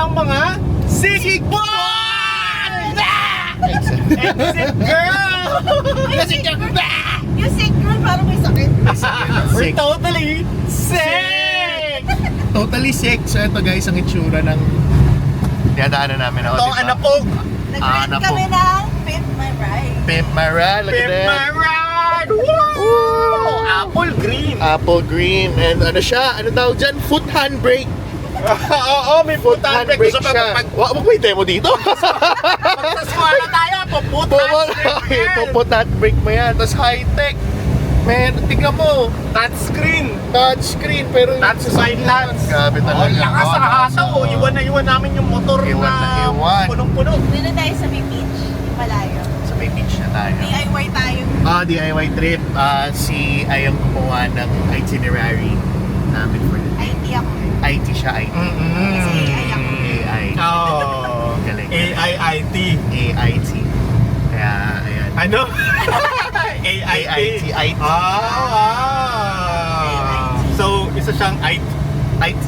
ang mga Sig Boy! Exit girl! Kasi ka ba? Yung sick girl parang may sakit. We're totally sick! Totally sick. So ito guys, ang itsura ng dinadaanan namin. Ito ang anapog! Nag-rent kami ng Pimp My Ride. Pimp my ride. Look Pimp at my that. ride! Woo! Apple green! Apple green. And ano siya? Ano daw dyan? Foot handbrake. Oo, may foot handbrake. Gusto siya. pa Wag may demo dito. pagkaswala tayo, puput handbrake. Puput handbrake mo yan. Tapos high-tech. Man, tingnan mo. Touchscreen. Touchscreen. Pero Touch silence. Grabe talaga. Lakas sa hataw. Iwan na iwan namin yung motor Iwan na na iwan. punong-puno. Doon na tayo sa may beach. Malayo. Sa may beach na tayo. DIY tayo. DIY trip. Si Ayang gumawa ng itinerary namin for the day. IT ako. IT siya, IT. Kasi AI ako. AI. Oh. Galing. AIIT. AIT. Kaya, ayan. Ano? AIT. IT. So, isa siyang IT. IT.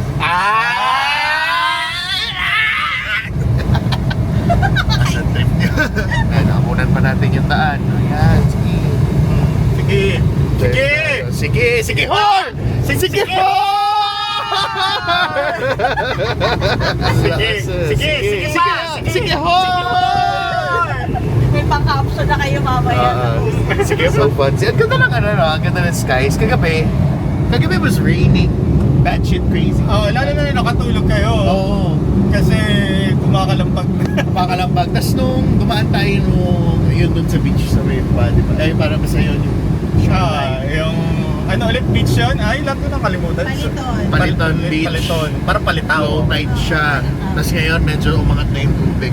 Nasa trip niyo. Ayan, amunan pa natin yung daan. Ayan, sige. Sige! Sige! Sige, sige, horn! Sige, horn! Sige! Sige! Sige pa! Sige, horn! May pang-caption na kayo mamaya. Sige, so fun. Ang ganda ng ano, no? Ang ganda ng skies. Kagabi was raining. Bad shit crazy. Oh, lalo na nakatulog kayo. Oo. Kasi kumakalampag na. Pakalambag. Tapos nung dumaan tayo nung yun dun sa beach sa may pa, di ba? Ay, parang basta yun yung Yung ano ulit beach yun? Ay, lang ko nang kalimutan. Paliton. Beach. Paliton. Para palitaw. low tide siya. Tapos ngayon medyo umangat na yung tubig.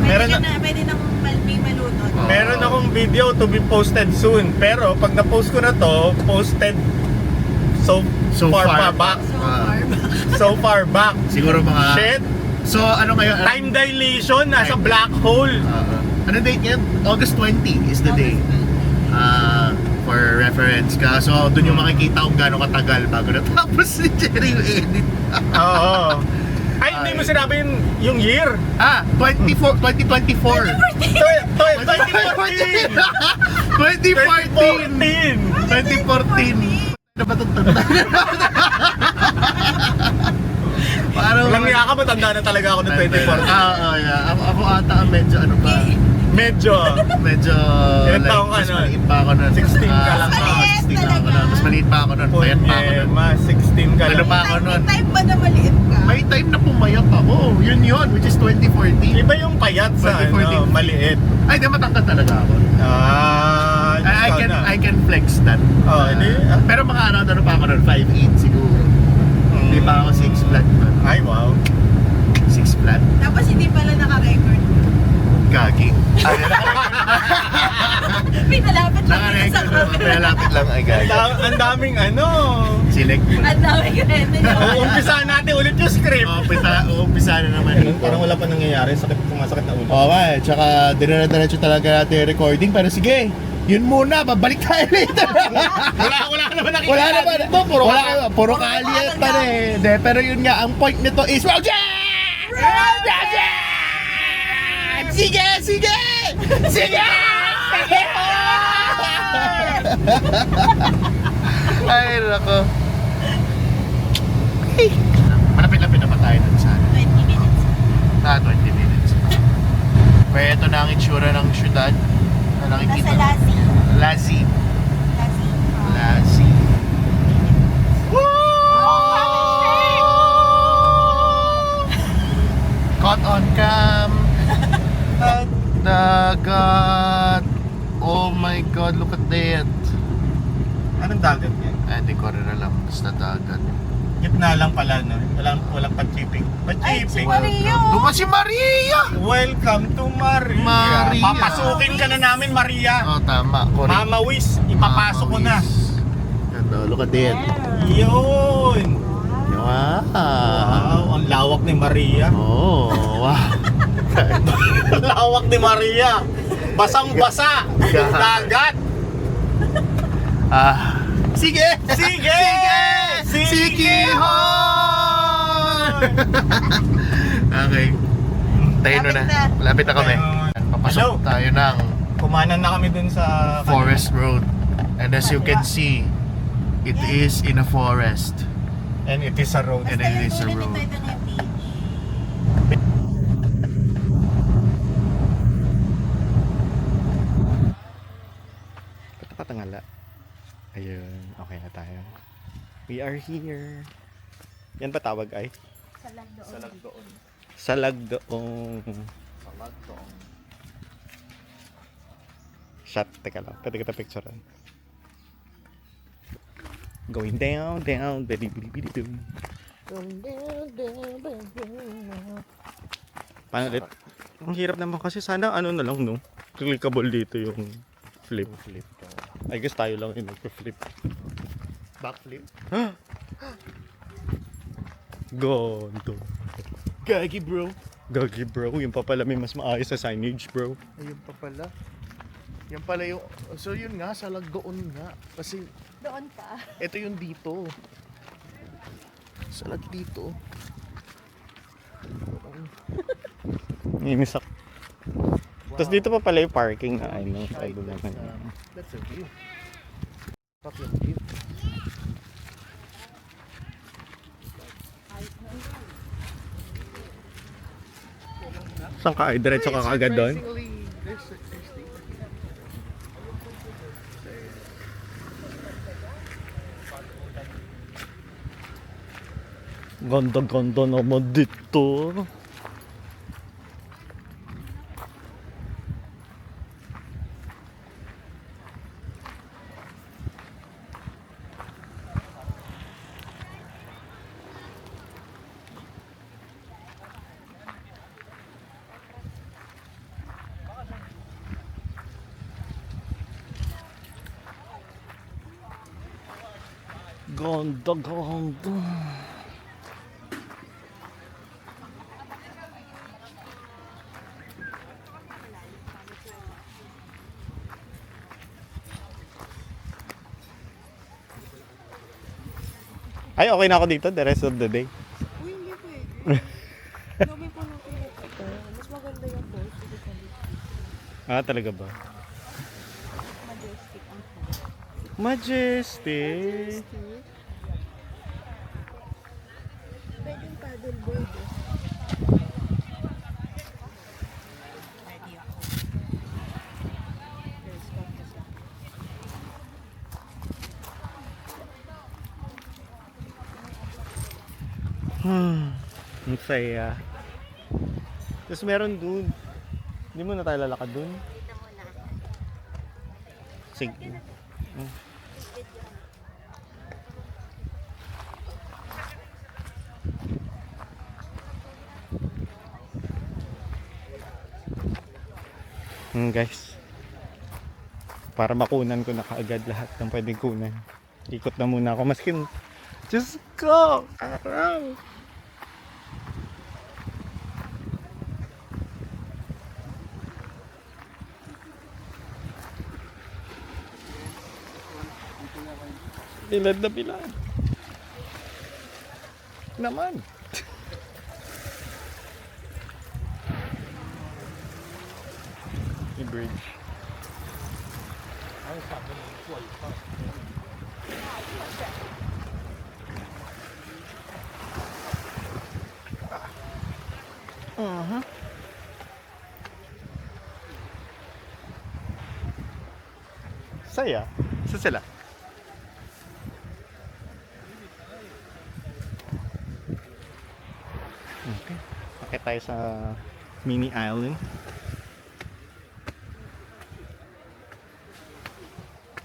Meron na. Pwede nang may malunod. Meron akong video to be posted soon. Pero pag na-post ko na to, posted so far back. So far back. Siguro mga... Shit. So ano ngayon? Time dilation nasa black hole. Ano date yan? August 20 is the day. For reference ka. So dun yung makikita kung gaano katagal bago natapos si Jerry yung edit. Oo. Ay, hindi mo sinabi yung year. 2024. 2014. 2014. Ano ba itong tanda? Parang... Walang niya ka, matanda na talaga ako ng 2014. Yeah. Ako ata medyo ano pa. Medyo. Ilan taong ka mas nun? maliit pa ako nun. 16 ka lang. 16 na ako nun. Mas maliit pa ako nun. Payat pa ako nun. 16 ka Ano lang. pa ako nun? May time ba na maliit ka? May time na pumayat ako. Yun, which is 2014. Iba yung payat sa 2014. maliit. Ay, di matangkad talaga ako. I can flex that. Hindi. Pero mga ano pa ako nun, 5'8 siguro. Hindi pa ako 6 flat man. Ay, wow. 6 flat. Tapos hindi pala naka-record. Gagi. Pinalapit lang yun sa camera. Pinalapit lang ay gagi. Ang daming ano. Select. Ang dami ko Umpisahan natin ulit yung script. Umpisa na naman. Parang wala pa nangyayari. Sumasakit na ulo. Oo nga, tsaka dinara-diretso talaga natin yung recording. Pero sige, yun muna, babalik tayo later. Wala naman nakikita. Wala naman ito, puro kalian pa rin. Pero yun nga, ang point nito is Roger! Sige! Ay, nako. Okay. Malapit-lapit na pa tayo dun sa 20 minutes. 20 minutes. Kaya ito na ang itsura ng syudad. Na nakikita. Nasa Lassie. Lassie. Caught on cam. Dagat. Oh my God, look at that. Anong dagat yan? Hindi ko rin alam. Basta dagat. Gitna lang pala, no? Walang pa-chipping. Ay, si Pa-chipping. Maria. Doon si Maria! Welcome to Maria. Maria. Papasukin ka na namin, Maria. Oh, tama. Correct. Mama Wish, ipapasok ko na. Ganda, look at that. Yun. Wow. Wow, ang lawak ni Maria. Oh, wow. Ang lawak ni Maria. Basang-basa. Dagat. Sige! Sige! Sige! Hon! Okay. Tayo na. Malapit na kami. Papasok tayo ng Kumanan na kami dun sa Forest Road. And as you can see, it is in a forest. And it is a road. And it is a road. Ito na yung beach. Patangala. Ayun, okay na tayo. We are here. Yan ba tawag ay? Salagdoon. Salagdoong. Shot, teka lang. Pwede kita picturean. Going down, down, bidi bidi bidi doom. Paano ulit? Ang hirap naman kasi sana ano na lang no? Clickable dito yung flip. I guess tayo lang yung nagpa-flip. Backflip. Gondo. Gagi bro. Gagi bro, yung pa pala may mas maayos sa signage bro. Ayun pa pala. Yan pala yung... So yun nga, Salagdoon nga. Kasi Doon pa. ito yung dito. Salag dito. Inisak. Tapos dito pa pala yung parking na ano. I don't know. That's a view. Fuck yung view. Saan ka ay? Diretso ka kaagad doon? Ganda-ganda naman dito. Ganda-ganda. Ay, okay na ako dito the rest of the day. Uy, hindi pwede. Dami po nung pinapita. Mas maganda yung post. Ah, talaga ba? Majestic ang post. Majestic. Pwedeng paddleboard eh. Ready ako. There's focus lang. Ang saya. Tapos meron dun. Hindi mo na tayo lalakad dun. Sige. Guys. Para makunan ko na kaagad lahat ng pwedeng kunan. Ikot na muna ako. Maskin. Diyos ko! Araw! Bilad na bilad. Naman. Yung bridge. Saya. Saan sila? Okay. Pakit tayo sa mini island.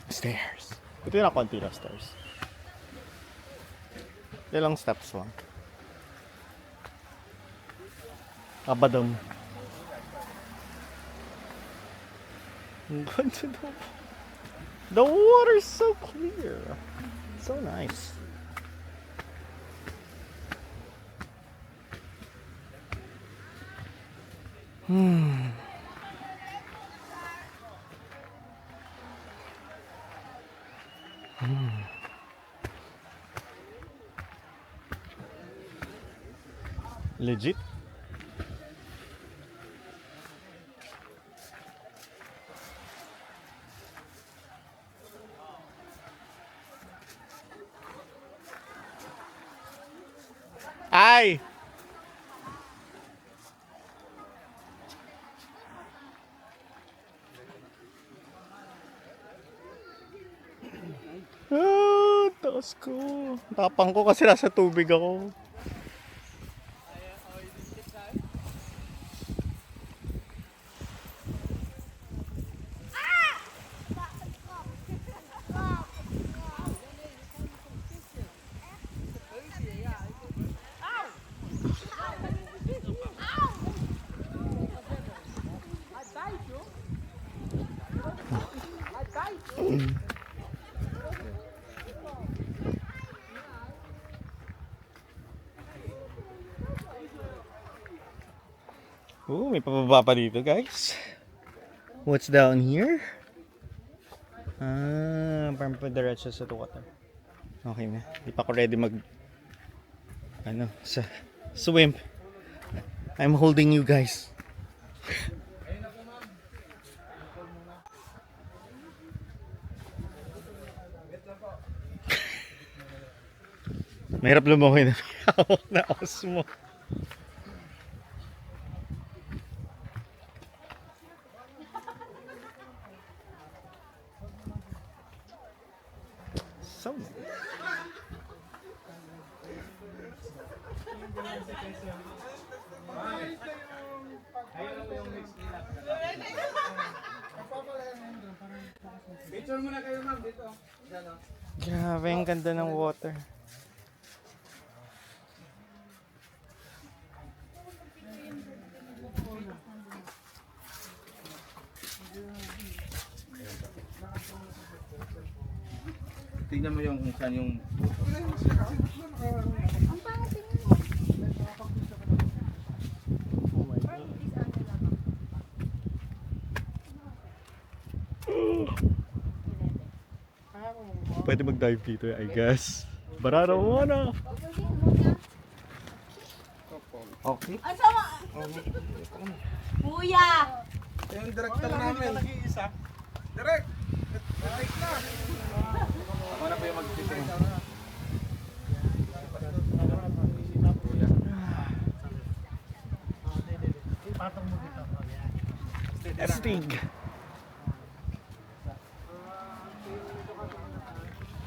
Stairs. Ito yung konti na stairs. Ilang steps lang. Abadam. Ang ganda daw. The water's so clear. So nice. Legit. Ay! Ah, taas ko. Tapang ko kasi nasa tubig ako. Oh, may pababa pa dito, guys. What's down here? Ah, parang pa diretso sa water. Okay na. Di pa ako ready mag sa swim. I'm holding you guys. Mahirap lumangoy na may hawak na osmo. So nice. Picture muna kayo ma'am dito. Diyan o. Grabe, ang ganda ng water. Tingnan mo yung kung saan yung Oh my God. Pwede mag-dive dito, I guess. But I don't wanna. okay. Ang sama! Kuya! Yung director namin. Direct! Direct na! Ako na ba yung mag-titing? Astig.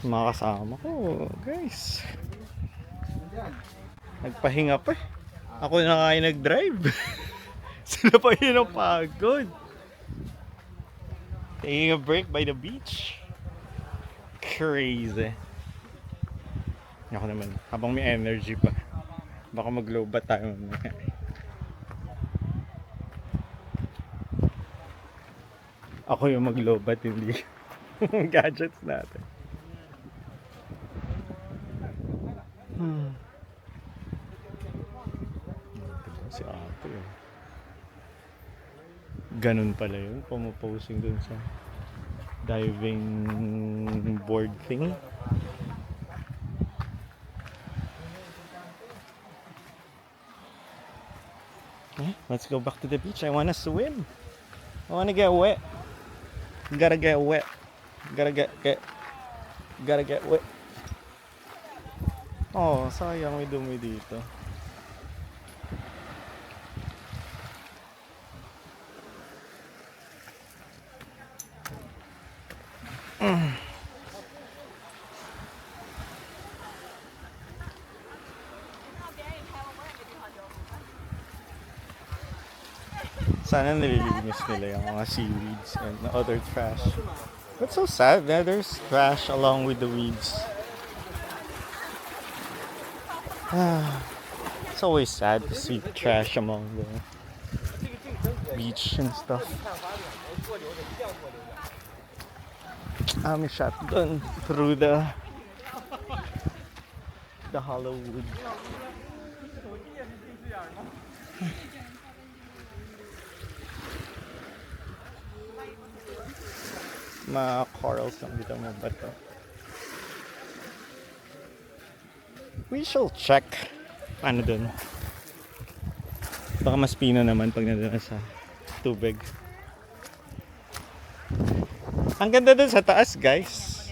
Mga kasama ko, guys. Nagpahinga pa eh. Ako na nga yung nag-drive. Sila pa yun ang pagod. Taking a break by the beach. Crazy. Ako naman, habang may energy pa. Baka mag-low ba tayo mamaya. Ako yung mag-low bat, hindi gadgets natin. Diba si ate eh. Ganun pala yun, pumuposing dun sa diving board thing. Okay, let's go back to the beach. I wanna swim. I wanna get wet. Gotta get wet. Gotta get wet. Oh, sayang may dumi dito. Sana nililinis nila yung mga seaweeds and the other trash. But so sad that there's trash along with the weeds. It's always sad to see trash among the beach and stuff. I'm shotgun through the hollow wood. Mga corals lang dito, mga bato. We shall check ano dun, Baka mas pino naman pag nandun na sa tubig. Ang ganda dun sa taas, guys.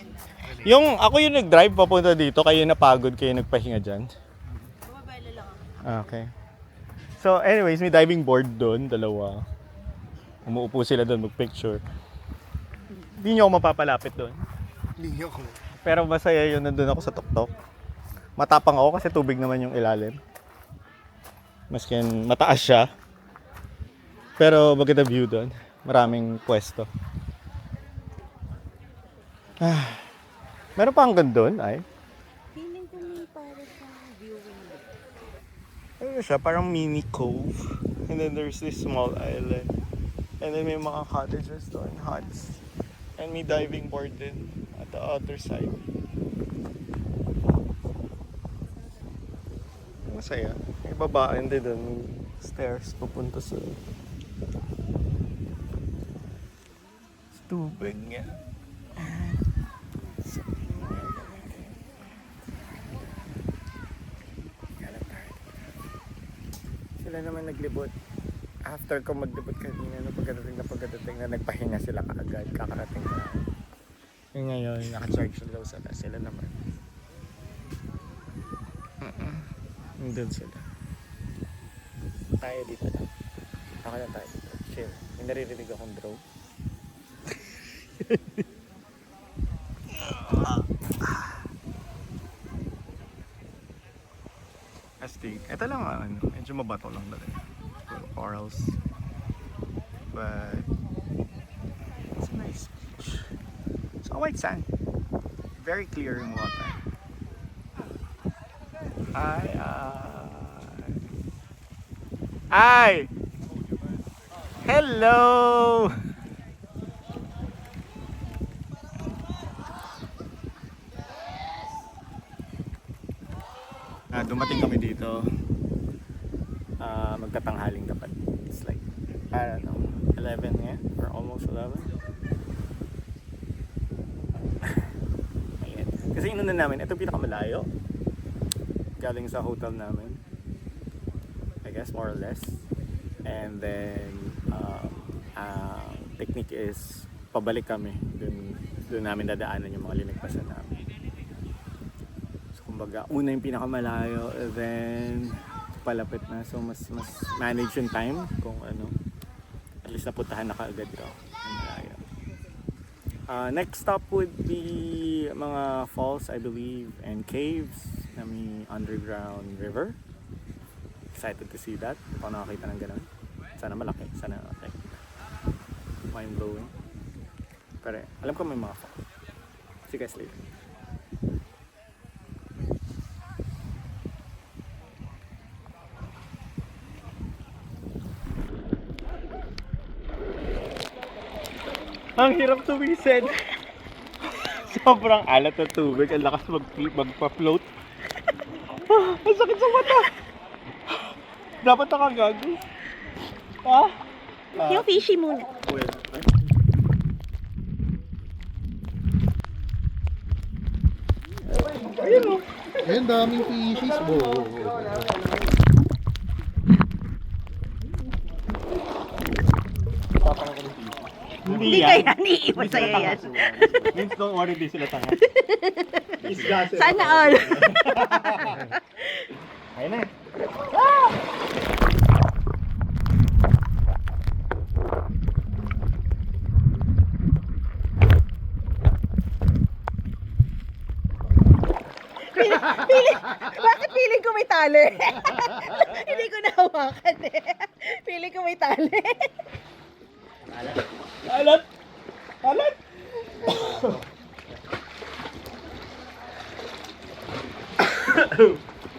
Ako yung nag-drive papunta dito, kayo napagod, kayo nagpahinga dyan. Okay. So anyways, may diving board doon, dalawa. Umuupo sila doon mag-picture. Hindi nyo ako mapapalapit doon. Hindi ako. Pero masaya yun, nandun ako sa tuktok. Matapang ako kasi tubig naman yung ilalim. Maski mataas siya. Pero maganda view doon. Maraming pwesto. Meron pa hanggang doon, ay? Feeling ko may para sa viewing. Ano siya, parang mini cove. And then there's this small island. And then may mga cottages doon, huts. And may diving board din at the other side. Masaya. May babaan din doon. Stairs papunta sa tubig niya. Sila naman naglibot. After ko maglibot kanina, pagkadating na nagpahinga sila kaagad, kakarating na. Yung ngayon, naka-charge daw sila naman. Nandun sila. Tayo dito lang. Ako na tayo dito. Chill. May naririnig akong drone. Astig. Ito lang medyo mabato lang dali. Corals. But it's a nice beach. It's a white sand. Very clear yung water. Ay! Hello! Dumating kami dito. Magtatanghaling dapat. It's like, I don't know, 11 yeah? Or almost 11. Ayan. Kasi inuna namin, ito pinakamalayo. Galing sa hotel namin. I guess more or less. And then, technique is, pabalik kami. Doon namin dadaanan yung mga linagpasan namin. Kumbaga, una yung pinakamalayo, then palapit na, so mas manage yung time kung ano, at least napuntahan na kaagad ito yung malayo. Next stop would be mga falls, I believe, and caves na may underground river. Excited to see that, kung nakakita ng ganun. Sana malaki, sana like mind blowing, pero alam ko may mga falls. See you guys later. Ang hirap tuwisin. Sobrang alat ng tubig. Ang lakas magpa-float. Ang sakit sa mata. Dapat nakagago. Yung fishy muna. Well, ayun o. Ayun, daming fishes. Hindi kaya iiwan sa'yo yan. Means don't worry, di sila tanga. Sana all. Ayun na. Bakit feeling ko may tali? Hindi ko nahawakan eh. Feeling ko may tali. Alat! Alat!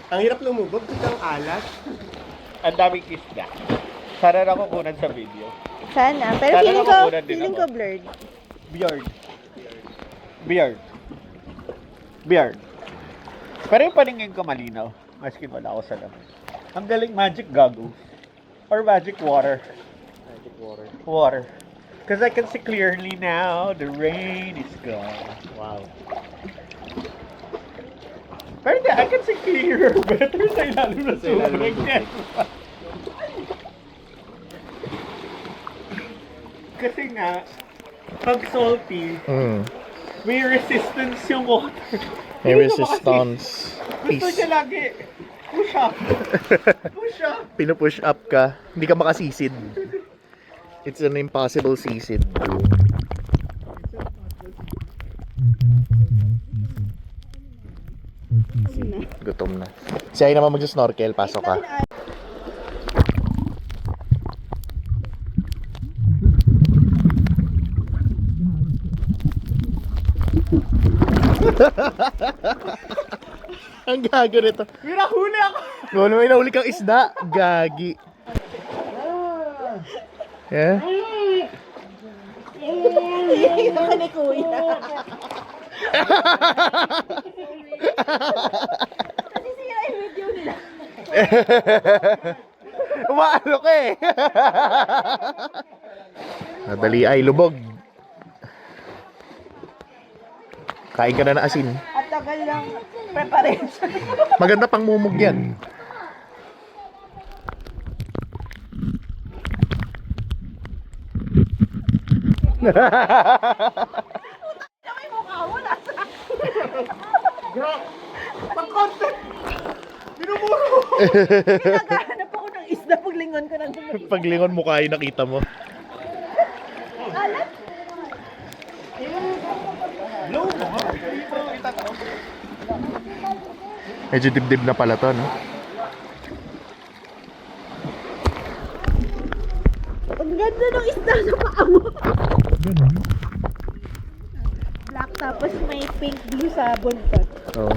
Ang hirap lumubog kasi ang alat. Ang daming isda. Sana nakukunan sa video. Sana. Pero Sana feeling nakukunan din ko ako. blurred. Beard. Pero yung paningin ko malinaw. Maski wala ako sa lamin. Ang galing magic goggles. Or magic water. Water. Because I can see clearly now. The rain is gone. Wow. Pero hindi, I can see clearer. Better sa ilalim na tubig. nga, pag salty, may resistance yung water. May Hindi ko resistance. Gusto niya lagi. Push up. Push up. Pinupush up ka, hindi ka makasisid. It's an impossible sisid. Gutom na. Si Ay naman mag-snorkel, pasok ka. Ang gago nito. May nahuli ako. Ano may nahuli kang isda? Gagi. Yeah? Iyak ka ni Kuya. Kasi sira yung video nila. Umaano ka eh. Nadali ay lubog. Kain ka na ng asin. At tagal lang preparation. Maganda pang mumug yan. May mukha mo nasa. Pag-content. Binuburo. Naghahanap ako ng isda paglingon ko ng gumawa. Paglingon mo kain nakita mo. Alat? Blow mo ha. Medyo dibdib na pala to, no? Ang ganda ng isda sa paa mo. Black tapos may pink blue sa buntot. Oh.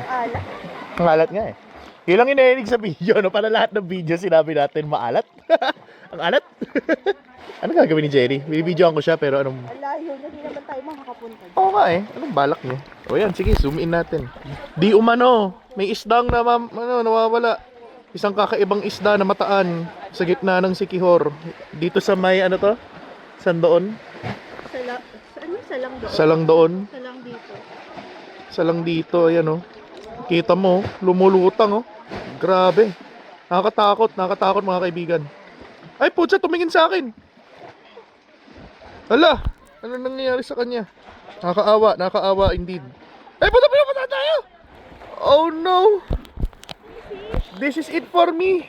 Alat. Ang alat nga eh. Yun lang ininig sa video, no? Para lahat ng video sinabi natin maalat. Ang alat. Ano gagawin ni Jerry? Binibidyoan ko siya pero anong... Alayo, hindi naman tayo makakapunta. Oo nga eh. Anong balak niya? O yan, sige, zoom in natin. Di umano. May isdang nawawala. Isang kakaibang isda na mataan sa gitna ng Sikihor. Dito sa may ano to? San doon? Salang doon? Salang doon. Salang dito. Salang dito, ayan oh. Kita mo, lumulutang oh. Grabe. Nakakatakot mga kaibigan. Ay, putsa, tumingin sa akin. Hala, ano nangyayari sa kanya? Nakakaawa indeed. Ay, puta, pinapata tayo! Oh no! This is it for me.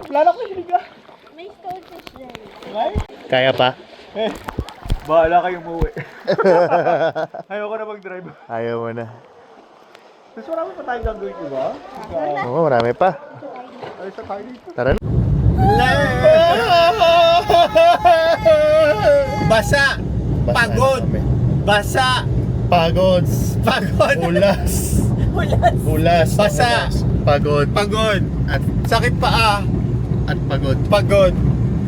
Wala ko hiliga. May stonefish dyan. Kaya pa? Bahala kayong umuwi. Ayoko na mag-drive. Ayaw mo na. Tapos marami pa tayong gagawin, di ba? Oo, marami pa. Ay, sa tayo dito. Tara na. Basa. Pagod. Basa. Pagod. Pagod. Ulas. Ulas. Basa. Pagod. Pagod. At, Sakit paa. at pagod. Pagod.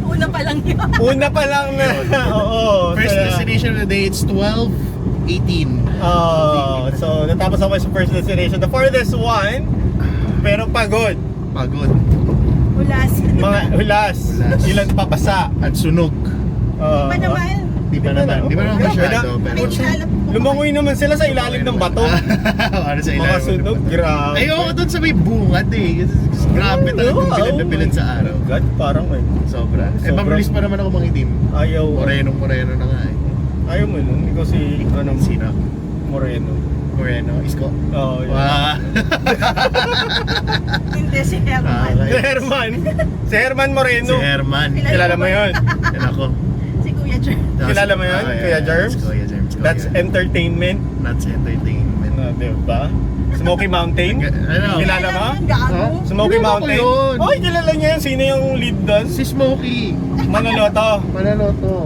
Una pa lang yun. Una pa lang na. Oo. First Kaya- destination of the day, it's 12:18. Oh, so natapos ako sa first destination. The farthest one, pero pagod. Pagod. Ulas. Mga hulas. Hulas. Ilan papasa. At sunog. Pa naman. Di ba naman? Di ba naman masyado? Pero... Lumangoy naman sila sa ilalim ng bato. Ano sa Mga ilalim? sunog, grabe. Ayoko doon sa may bungad eh. Grabe talaga Oo, pilit na pilit sa araw. God, parang eh. Sobra. Eh, Sobrang- mabilis pa naman ako mangitim. Ayaw. Moreno na nga eh. Ayaw mo nun. Ikaw si, Sino? Moreno. Moreno? Isko? Oo, yun. Wow. Hindi si Herman. Si Herman. Si Herman Moreno. Si Herman. Kilala mo yun? Yan ako. Si Kuya Jer. Kilala mo yun? Kuya Germs? Kuya Germs. That's entertainment. That's entertainment. Diba? Smoky Mountain? Ano? Kilala mo? Gago. Smoky Kilala ko Mountain? yun. Oy, kilala niya yun. Sino yung lead doon? Si Smokey. Manaloto. Manaloto.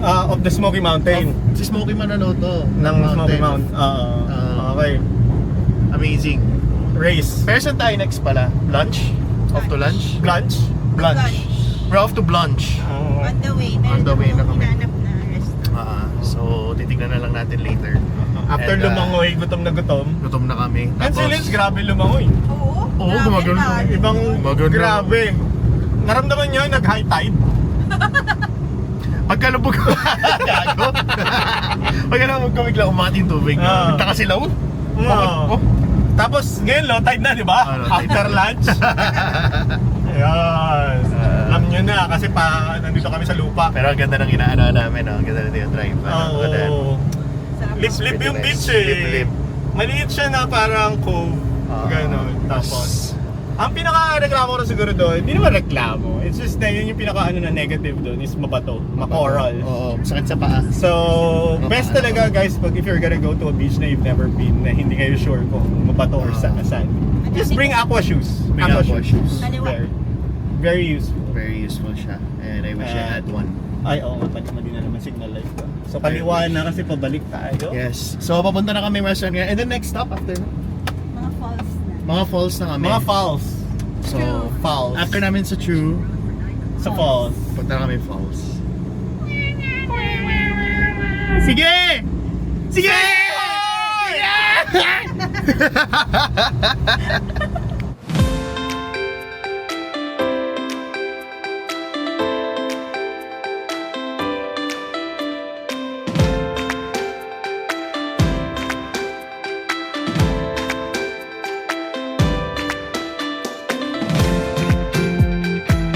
Of the Smoky Mountain. Si Smokey Manaloto. Ng Smoky Mountain. Ah. Okay. Amazing. race. Pero saan tayo next pala? Lunch? Off to lunch? Lunch? Lunch. We're off to lunch. On the way. On the way na kami. Hinanap na restaurant. So, titignan na lang natin later. After And, lumangoy, gutom na gutom. Gutom na kami. And si Liz, grabe lumangoy. Oo. Oo, grabe gumagano. na. Ibang Maganda. grabe. Naramdaman niyo nag-high tide? Pagkalubog gago. Pagkalubog kami bigla umati yung tubig. Ah. Nagtaka sila. Oh. Oo. Tapos ngayon low tide na, di ba? Ah, low tide. After lunch. Yes. Alam nyo na kasi pa nandito kami sa lupa. Pero ang ganda ng inaano namin, no? Ang ganda ng drive. Oo. Sarap. Lip-lip yung Pretty beach nice. eh. Lip-lip. Maliit siya na parang cove. Ganon. Tapos, ang pinaka-reklamo ko siguro doon, hindi naman reklamo. It's just na yun yung pinaka-ano na negative doon is mabato, makoral. Oo, sakit sa paa. So, best talaga guys pag if you're gonna go to a beach na you've never been, na hindi kayo sure kung mabato or sand. Just bring aqua shoes. Bring aqua shoes. Very, very useful. Very useful siya. And I wish I had one. Ay, oo nga, mali na naman signal light ko. So, kaliwa na kasi pabalik tayo. Yes. So, papunta na kami restaurant ngayon. And then next stop after na. Mga falls na. Mga falls na kami. Mga falls. So, Falls. after namin sa True, Sa falls. punta na kami falls. Sige! Sige!